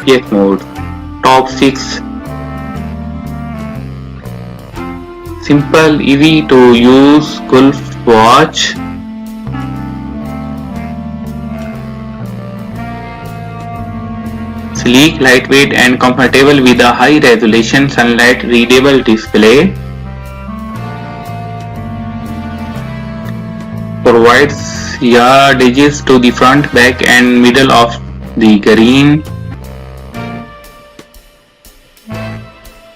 GPS mode. Top 6. Simple, easy to use golf watch. Sleek, lightweight and comfortable with a high resolution sunlight readable display. Provides yardages to the front, back and middle of the green.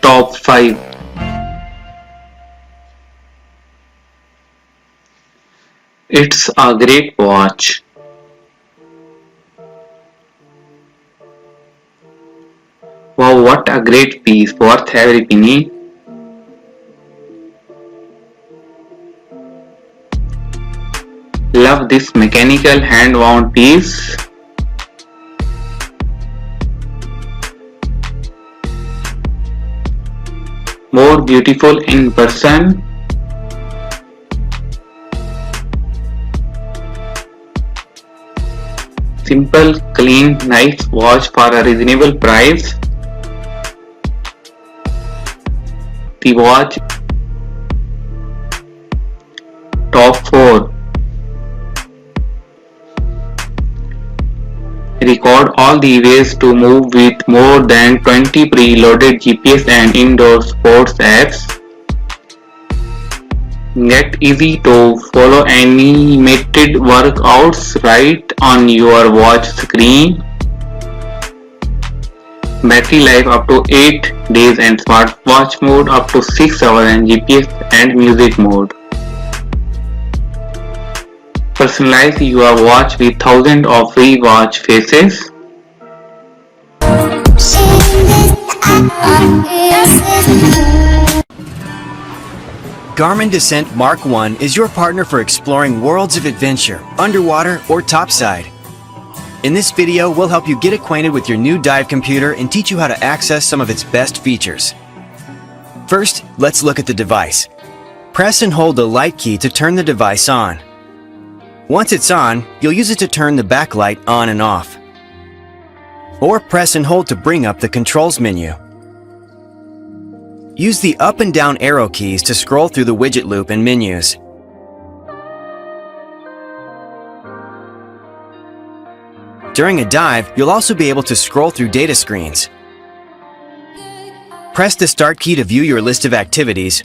Top 5. It's a great watch. Wow, what a great piece, worth every penny. Love this mechanical hand-wound piece. More beautiful in person. Simple, clean, nice watch for a reasonable price. The watch. Top 4. Record all the ways to move with more than 20 preloaded GPS and indoor sports apps. Get easy to follow animated workouts right on your watch screen. Battery life up to 8 days and smartwatch mode up to 6 hours and GPS and music mode. Personalize your watch with thousands of free watch faces. Garmin Descent Mk2i is your partner for exploring worlds of adventure, underwater or topside. In this video, we'll help you get acquainted with your new dive computer and teach you how to access some of its best features. First, let's look at the device. Press and hold the light key to turn the device on. Once it's on, you'll use it to turn the backlight on and off. Or press and hold to bring up the controls menu. Use the up and down arrow keys to scroll through the widget loop and menus. During a dive, you'll also be able to scroll through data screens. Press the Start key to view your list of activities.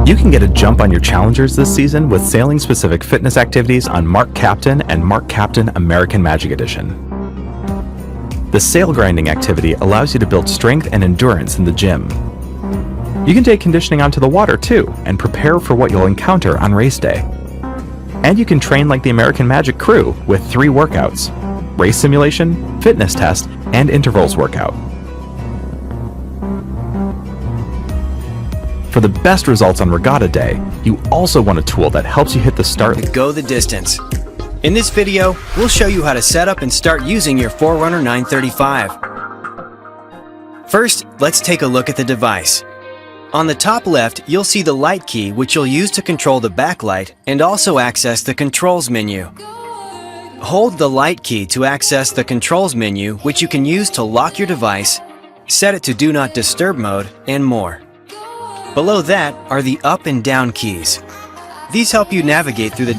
You can get a jump on your challengers this season with sailing-specific fitness activities on Mark Captain and Mark Captain American Magic Edition. The sail grinding activity allows you to build strength and endurance in the gym. You can take conditioning onto the water too and prepare for what you'll encounter on race day. And you can train like the American Magic crew with 3 workouts: race simulation, fitness test, and intervals workout. For the best results on regatta day, you also want a tool that helps you hit the start. Go the distance. In this video, we'll show you how to set up and start using your Forerunner 935. First, let's take a look at the device. On the top left, you'll see the light key, which you'll use to control the backlight and also access the controls menu. Hold the light key to access the controls menu, which you can use to lock your device, set it to Do Not Disturb mode, and more. Below that are the up and down keys. These help you navigate through the